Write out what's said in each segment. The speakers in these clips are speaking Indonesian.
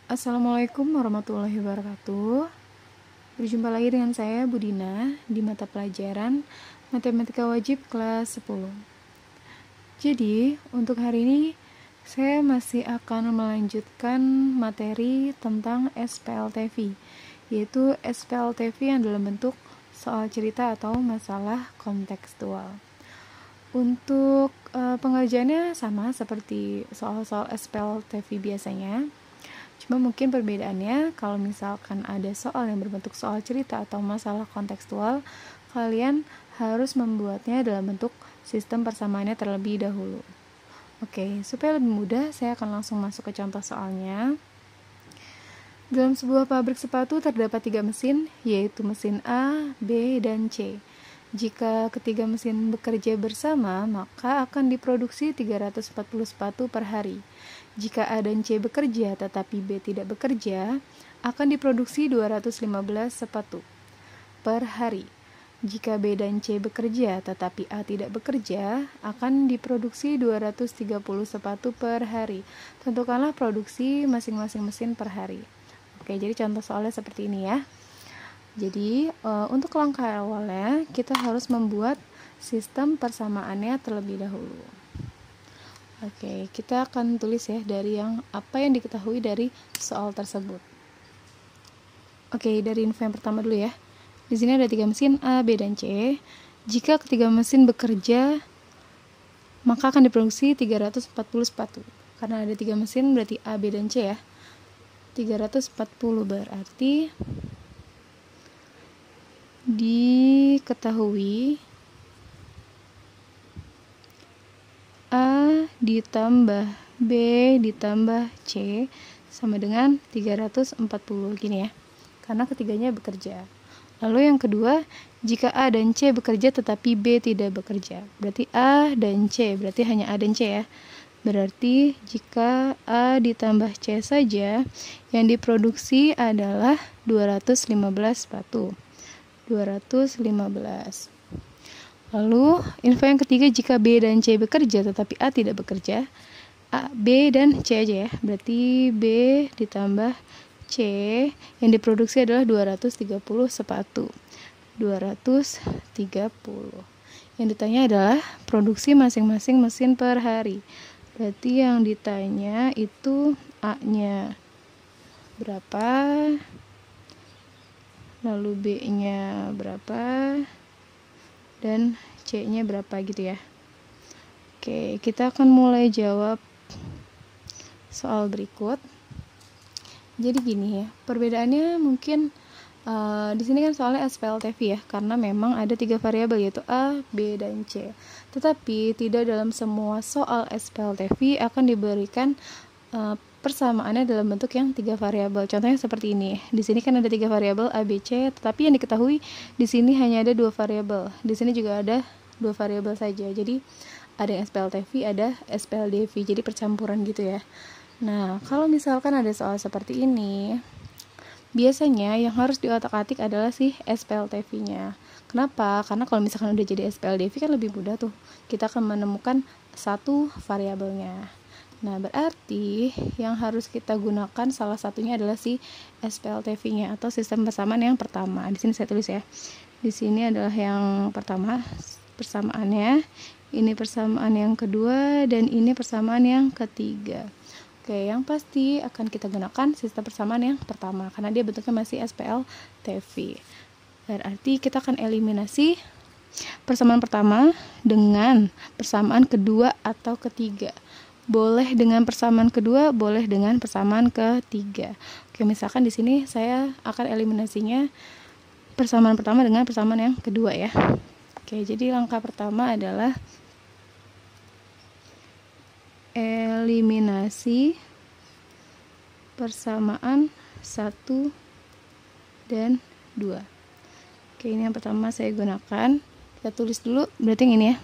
Assalamualaikum warahmatullahi wabarakatuh. Berjumpa lagi dengan saya Budina di mata pelajaran Matematika Wajib kelas 10. Jadi, untuk hari ini saya masih akan melanjutkan materi tentang SPLTV, yaitu SPLTV yang dalam bentuk soal cerita atau masalah kontekstual. Untuk pengerjaannya sama seperti soal-soal SPLTV biasanya. Cuma mungkin perbedaannya kalau misalkan ada soal yang berbentuk soal cerita atau masalah kontekstual, kalian harus membuatnya dalam bentuk sistem persamaannya terlebih dahulu. Oke, supaya lebih mudah, saya akan langsung masuk ke contoh soalnya. Dalam sebuah pabrik sepatu terdapat 3 mesin, yaitu mesin A, B, dan C. Jika ketiga mesin bekerja bersama, maka akan diproduksi 340 sepatu per hari. Jika A dan C bekerja tetapi B tidak bekerja, akan diproduksi 215 sepatu per hari. Jika B dan C bekerja tetapi A tidak bekerja, akan diproduksi 230 sepatu per hari. Tentukanlah produksi masing-masing mesin per hari. Oke, jadi contoh soalnya seperti ini ya. Jadi, untuk langkah awalnya, kita harus membuat sistem persamaannya terlebih dahulu. Oke, kita akan tulis ya dari apa yang diketahui dari soal tersebut. Oke, dari info yang pertama dulu ya. Di sini ada 3 mesin A, B, dan C. Jika ketiga mesin bekerja, maka akan diproduksi 340 sepatu. Karena ada 3 mesin berarti A, B, dan C ya. 340 berarti diketahui A ditambah B ditambah C sama dengan 340 gini ya, karena ketiganya bekerja. Lalu yang kedua, jika A dan C bekerja tetapi B tidak bekerja, berarti A dan C, berarti hanya A dan C ya. Berarti jika A ditambah C saja, yang diproduksi adalah 215 sepatu. 215. Lalu info yang ketiga, jika B dan C bekerja tetapi A tidak bekerja, A, B dan C aja ya, berarti B ditambah C yang diproduksi adalah 230 sepatu. 230. Yang ditanya adalah produksi masing-masing mesin per hari. Berarti yang ditanya itu A-nya berapa, lalu B-nya berapa, dan C-nya berapa gitu ya. Oke, kita akan mulai jawab soal berikut. Jadi gini ya, perbedaannya mungkin di sini kan soalnya SPLTV ya, karena memang ada 3 variabel yaitu A, B, dan C. Tetapi tidak dalam semua soal SPLTV akan diberikan persamaannya dalam bentuk yang 3 variabel. Contohnya seperti ini. Di sini kan ada 3 variabel A, B, C, tetapi yang diketahui di sini hanya ada 2 variabel. Di sini juga ada 2 variabel saja. Jadi ada yang SPLTV, ada SPLDV. Jadi percampuran gitu ya. Nah, kalau misalkan ada soal seperti ini, biasanya yang harus diotak-atik adalah si SPLTV-nya. Kenapa? Karena kalau misalkan udah jadi SPLDV kan lebih mudah tuh. Kita akan menemukan satu variabelnya. Nah, berarti yang harus kita gunakan salah satunya adalah si SPLTV-nya atau sistem persamaan yang pertama. Di sini saya tulis ya. Di sini adalah yang pertama persamaannya, ini persamaan yang kedua, dan ini persamaan yang ketiga. Oke, yang pasti akan kita gunakan sistem persamaan yang pertama karena dia bentuknya masih SPLTV. Berarti kita akan eliminasi persamaan pertama dengan persamaan kedua atau ketiga. Boleh dengan persamaan kedua, boleh dengan persamaan ketiga. Oke, misalkan di sini saya akan eliminasinya persamaan pertama dengan persamaan yang kedua ya. Oke, jadi langkah pertama adalah eliminasi persamaan 1 dan 2. Oke, ini yang pertama saya gunakan. Kita tulis dulu, berarti yang ini ya.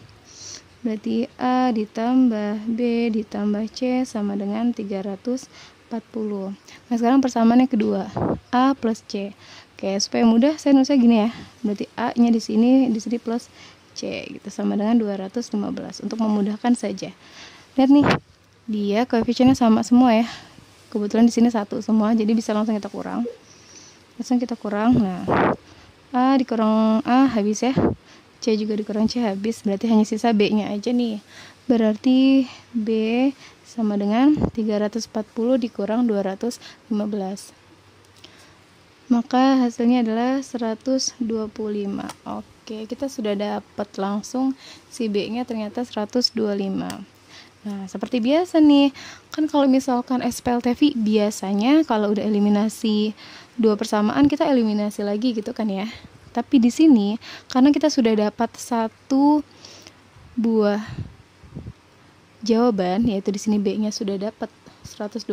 Berarti A ditambah B ditambah C sama dengan 340. Nah, sekarang persamaannya kedua, A plus C. Oke, supaya mudah saya nulisnya gini ya. Berarti A-nya di sini plus C gitu sama dengan 215 untuk memudahkan saja. Lihat nih, dia koefisiennya sama semua ya. Kebetulan di sini 1 semua, jadi bisa langsung kita kurang. Nah, A dikurang A habis ya. C juga dikurang C habis, berarti hanya sisa B-nya aja nih. Berarti B sama dengan 340 dikurang 215. Maka hasilnya adalah 125. Oke, kita sudah dapat langsung si B-nya ternyata 125. Nah, seperti biasa nih, kan kalau misalkan SPLTV biasanya kalau udah eliminasi 2 persamaan kita eliminasi lagi gitu kan ya. Tapi di sini karena kita sudah dapat 1 buah jawaban, yaitu di sini B-nya sudah dapat 125,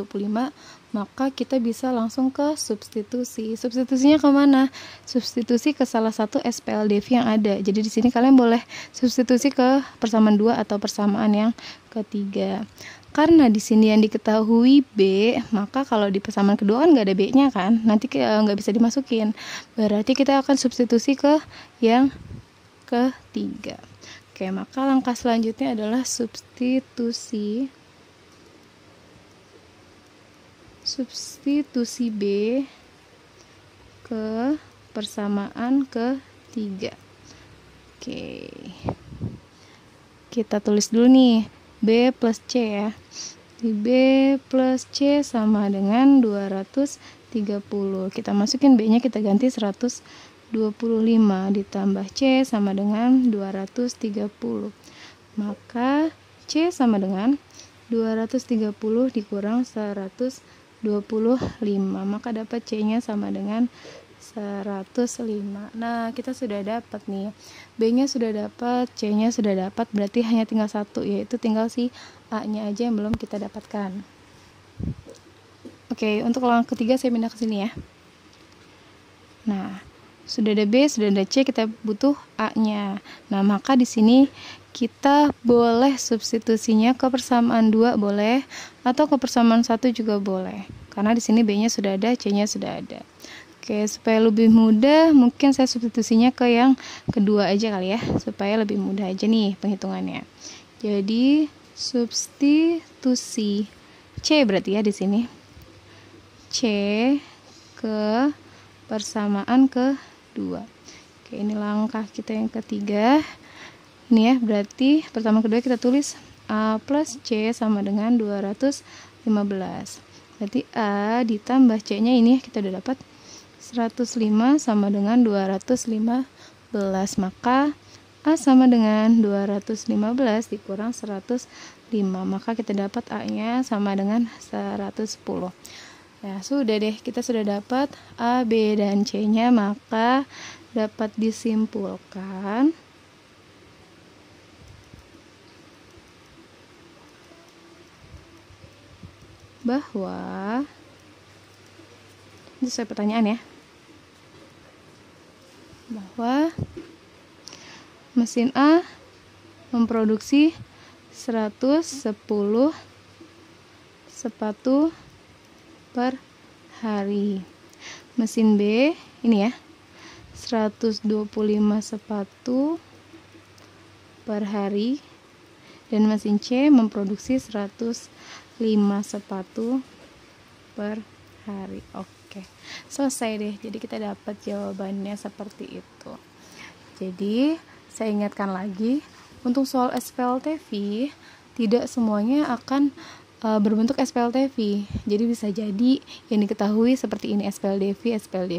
maka kita bisa langsung ke substitusi. Substitusinya kemana? Substitusi ke salah satu SPLDV yang ada. Jadi di sini kalian boleh substitusi ke persamaan 2 atau persamaan yang ketiga. Karena di sini yang diketahui B, maka kalau di persamaan kedua kan nggak ada B-nya kan, nanti nggak bisa dimasukin. Berarti kita akan substitusi ke yang ketiga. Oke, maka langkah selanjutnya adalah substitusi B ke persamaan ketiga. Oke, kita tulis dulu nih, B plus C ya. B plus C sama dengan 230. Kita masukin B-nya, kita ganti 125 ditambah C sama dengan 230. Maka C sama dengan 230 dikurang 125. Maka dapat C-nya sama dengan 105. Nah, kita sudah dapat nih. B-nya sudah dapat, C-nya sudah dapat, berarti hanya tinggal 1, yaitu tinggal si A-nya aja yang belum kita dapatkan. Oke, untuk langkah ketiga saya pindah ke sini ya. Nah, sudah ada B, sudah ada C, kita butuh A-nya. Nah, maka di sini kita boleh substitusinya ke persamaan 2 boleh, atau ke persamaan 1 juga boleh. Karena di sini B-nya sudah ada, C-nya sudah ada. Oke, supaya lebih mudah, mungkin saya substitusinya ke yang kedua aja kali ya, supaya lebih mudah aja nih penghitungannya. Jadi, substitusi C berarti ya di sini. C ke persamaan kedua. Oke, ini langkah kita yang ketiga. Ini ya, berarti pertama kedua kita tulis A plus C sama dengan 215. Berarti A ditambah C-nya ini kita udah dapat 105 sama dengan 215. Maka A sama dengan 215 dikurang 105. Maka kita dapat A-nya sama dengan 110. Nah, sudah deh, kita sudah dapat A, B, dan C-nya, maka dapat disimpulkan bahwa, ini sesuai pertanyaan ya, bahwa mesin A memproduksi 110 sepatu per hari. Mesin B ini ya, 125 sepatu per hari, dan mesin C memproduksi 105 sepatu per hari. Oke, selesai deh. Jadi kita dapat jawabannya seperti itu. Jadi saya ingatkan lagi, untuk soal SPLTV tidak semuanya akan berbentuk SPLTV. Jadi bisa jadi yang diketahui seperti ini SPLDV.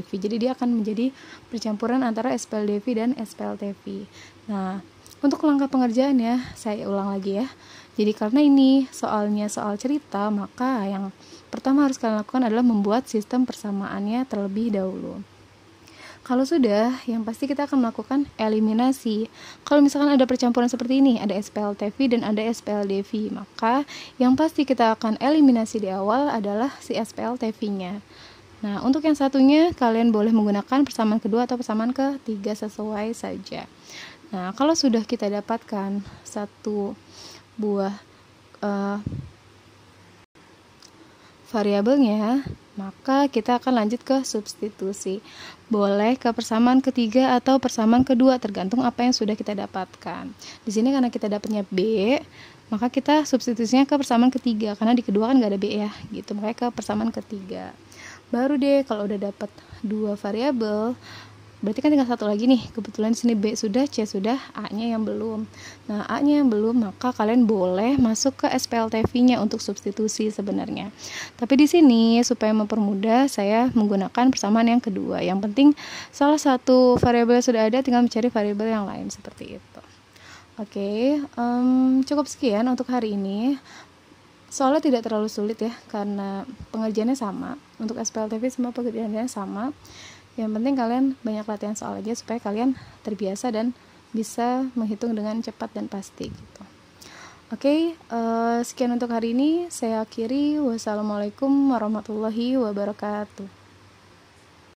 Jadi dia akan menjadi percampuran antara SPLDV dan SPLTV. Nah, untuk langkah pengerjaannya saya ulang lagi ya. Jadi karena ini soalnya soal cerita, maka yang pertama harus kalian lakukan adalah membuat sistem persamaannya terlebih dahulu. Kalau sudah, yang pasti kita akan melakukan eliminasi. Kalau misalkan ada percampuran seperti ini, ada SPLTV dan ada SPLDV, maka yang pasti kita akan eliminasi di awal adalah si SPLTV-nya. Nah, untuk yang satunya, kalian boleh menggunakan persamaan kedua atau persamaan ketiga sesuai saja. Nah, kalau sudah kita dapatkan satu buah variabelnya, maka kita akan lanjut ke substitusi. Boleh ke persamaan ketiga atau persamaan kedua, tergantung apa yang sudah kita dapatkan. Di sini karena kita dapatnya B, maka kita substitusinya ke persamaan ketiga, karena di kedua kan nggak ada B ya gitu, makanya ke persamaan ketiga. Baru deh kalau udah dapat 2 variabel, berarti kan tinggal satu lagi nih. Kebetulan di sini B sudah, C sudah, A-nya yang belum. Nah, A-nya yang belum, maka kalian boleh masuk ke SPLTV-nya untuk substitusi sebenarnya. Tapi di sini supaya mempermudah, saya menggunakan persamaan yang kedua. Yang penting salah satu variabel sudah ada, tinggal mencari variabel yang lain seperti itu. Oke, cukup sekian untuk hari ini. Soalnya tidak terlalu sulit ya, karena pengerjaannya sama. Untuk SPLTV semua pengerjaannya sama. Yang penting kalian banyak latihan soal aja supaya kalian terbiasa dan bisa menghitung dengan cepat dan pasti gitu. Oke, sekian untuk hari ini. Saya akhiri. Wassalamualaikum warahmatullahi wabarakatuh.